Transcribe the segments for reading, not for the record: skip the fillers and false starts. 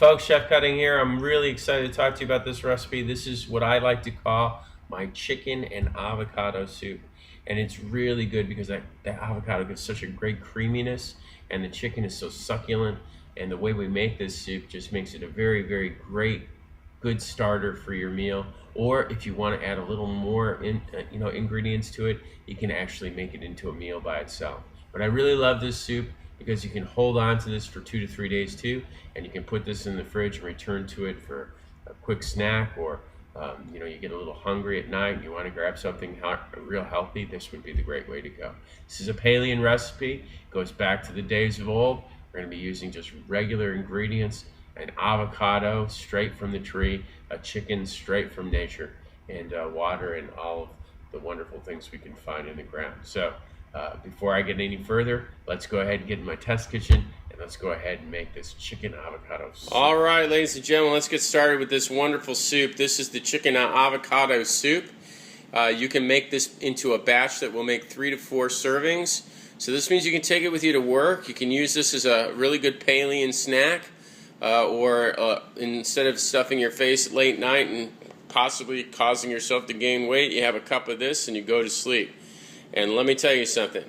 Folks, Chef Cutting here. I'm really excited to talk to you about this recipe. This is what I like to call my chicken and avocado soup. And it's really good because the avocado gets such a great creaminess and the chicken is so succulent. And the way we make this soup just makes it a very, very great, good starter for your meal. Or if you want to add a little more ingredients to it, you can actually make it into a meal by itself. But I really love this soup because you can hold on to this for 2 to 3 days too, and you can put this in the fridge and return to it for a quick snack, or you get a little hungry at night and you want to grab something real healthy. This would be the great way to go. This is a Paleo recipe. It goes back to the days of old. We're going to be using just regular ingredients: an avocado straight from the tree, a chicken straight from nature, and water and all of the wonderful things we can find in the ground. So before I get any further, let's go ahead and get in my test kitchen and let's go ahead and make this chicken avocado soup. All right, ladies and gentlemen, let's get started with this wonderful soup. This is the chicken avocado soup. You can make this into a batch that will make 3 to 4 servings. So this means you can take it with you to work. You can use this as a really good Paleo snack, or instead of stuffing your face at late night and possibly causing yourself to gain weight, you have a cup of this and you go to sleep. And let me tell you something,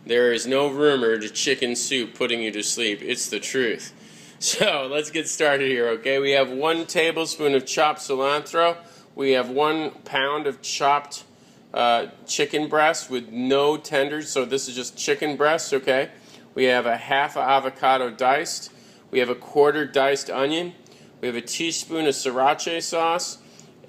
there is no rumor to chicken soup putting you to sleep. It's the truth. So let's get started here, okay? We have 1 tablespoon of chopped cilantro. We have 1 pound of chopped chicken breast with no tenders, so this is just chicken breast, okay? We have a half avocado diced. We have a 1/4 diced onion. We have a teaspoon of sriracha sauce,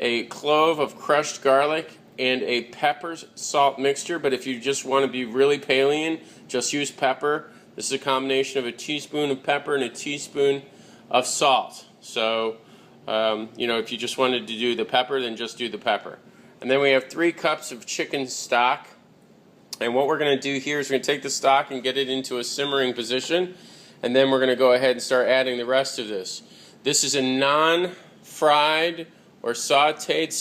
a clove of crushed garlic, and a pepper salt mixture. But if you just want to be really Paleo, just use pepper. This is a combination of a teaspoon of pepper and a teaspoon of salt. So if you just wanted to do the pepper, then just do the pepper. And then we have 3 cups of chicken stock. And what we're going to do here is we're going to take the stock and get it into a simmering position, and then we're going to go ahead and start adding the rest of this. This is a non-fried or sauteed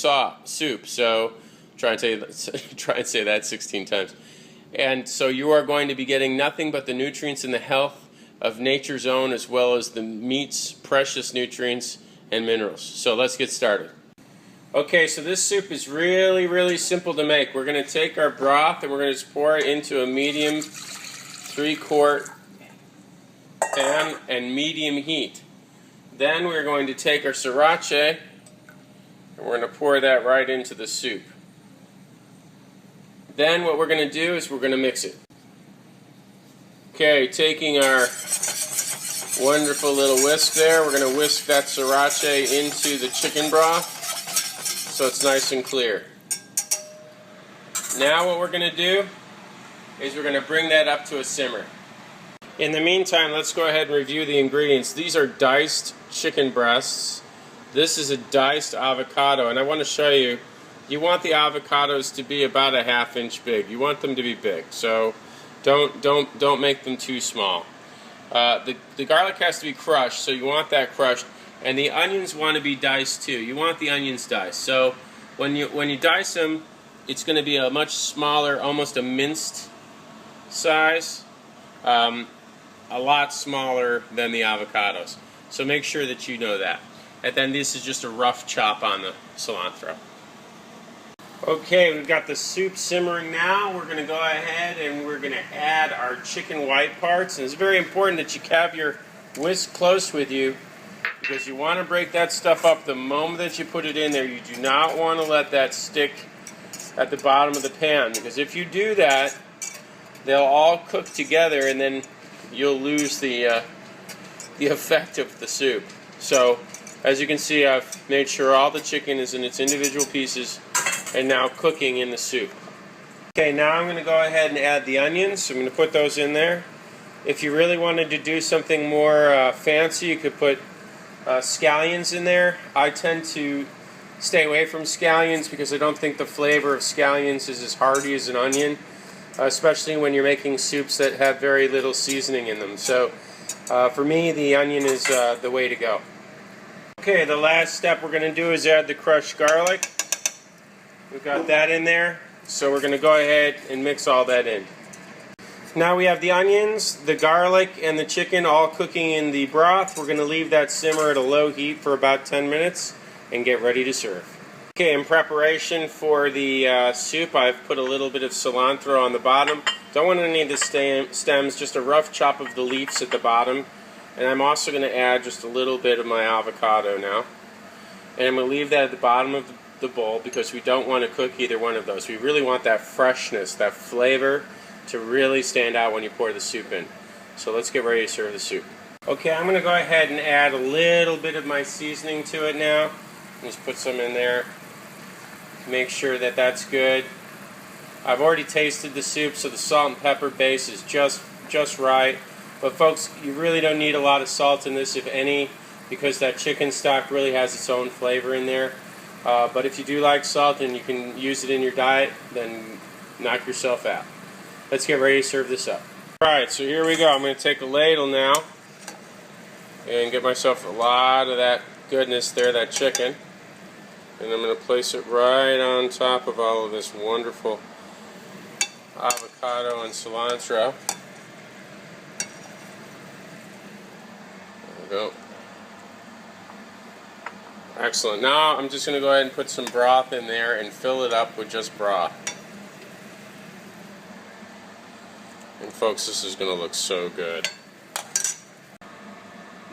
soup, so try and say that 16 times. And so you are going to be getting nothing but the nutrients and the health of nature's own, as well as the meat's precious nutrients and minerals. So let's get started. Okay, so this soup is really, really simple to make. We're going to take our broth and we're going to just pour it into a medium 3-quart pan and medium heat. Then we're going to take our sriracha and we're going to pour that right into the soup. Then what we're going to do is we're going to mix it. Okay, taking our wonderful little whisk there, we're going to whisk that sriracha into the chicken broth so it's nice and clear. Now what we're going to do is we're going to bring that up to a simmer. In the meantime, let's go ahead and review the ingredients. These are diced chicken breasts. This is a diced avocado, and I want to show you, you want the avocados to be about a 1/2 inch big. You want them to be big, so don't make them too small. The garlic has to be crushed, so you want that crushed, and the onions want to be diced too. You want the onions diced. So when you dice them, it's going to be a much smaller, almost a minced size, a lot smaller than the avocados. So make sure that you know that. And then this is just a rough chop on the cilantro. Okay, we've got the soup simmering now. We're going to go ahead and we're going to add our chicken white parts. And it's very important that you have your whisk close with you, because you want to break that stuff up the moment that you put it in there. You do not want to let that stick at the bottom of the pan, because if you do that, they'll all cook together and then you'll lose the effect of the soup. So as you can see, I've made sure all the chicken is in its individual pieces and now cooking in the soup. Okay, now I'm going to go ahead and add the onions. I'm going to put those in there. If you really wanted to do something more fancy, you could put scallions in there. I tend to stay away from scallions because I don't think the flavor of scallions is as hearty as an onion, especially when you're making soups that have very little seasoning in them. So for me, the onion is the way to go. Okay, the last step we're going to do is add the crushed garlic. We've got that in there, so we're going to go ahead and mix all that in. Now we have the onions, the garlic, and the chicken all cooking in the broth. We're going to leave that simmer at a low heat for about 10 minutes and get ready to serve. Okay, in preparation for the soup, I've put a little bit of cilantro on the bottom. Don't want any of the stems, just a rough chop of the leaves at the bottom. And I'm also going to add just a little bit of my avocado now. And I'm going to leave that at the bottom of the bowl because we don't want to cook either one of those. We really want that freshness, that flavor to really stand out when you pour the soup in. So let's get ready to serve the soup. Okay, I'm going to go ahead and add a little bit of my seasoning to it now. Just put some in there. Make sure that that's good. I've already tasted the soup, so the salt and pepper base is just right. But folks, you really don't need a lot of salt in this, if any, because that chicken stock really has its own flavor in there. But if you do like salt and you can use it in your diet, then knock yourself out. Let's get ready to serve this up. Alright, so here we go. I'm going to take a ladle now and get myself a lot of that goodness there, that chicken. And I'm going to place it right on top of all of this wonderful avocado and cilantro. There we go. Excellent. Now I'm just going to go ahead and put some broth in there and fill it up with just broth. And folks, this is going to look so good.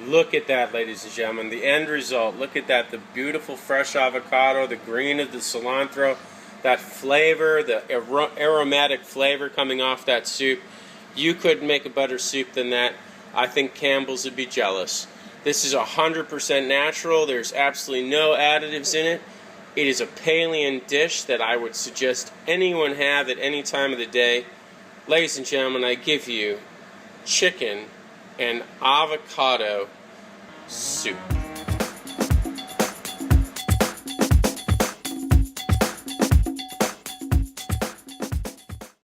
Look at that, ladies and gentlemen, the end result. Look at that, the beautiful fresh avocado, the green of the cilantro, that flavor, the aromatic flavor coming off that soup. You couldn't make a better soup than that. I think Campbell's would be jealous. This is 100% natural. There's absolutely no additives in it. It is a Paleo dish that I would suggest anyone have at any time of the day. Ladies and gentlemen, I give you chicken and avocado soup.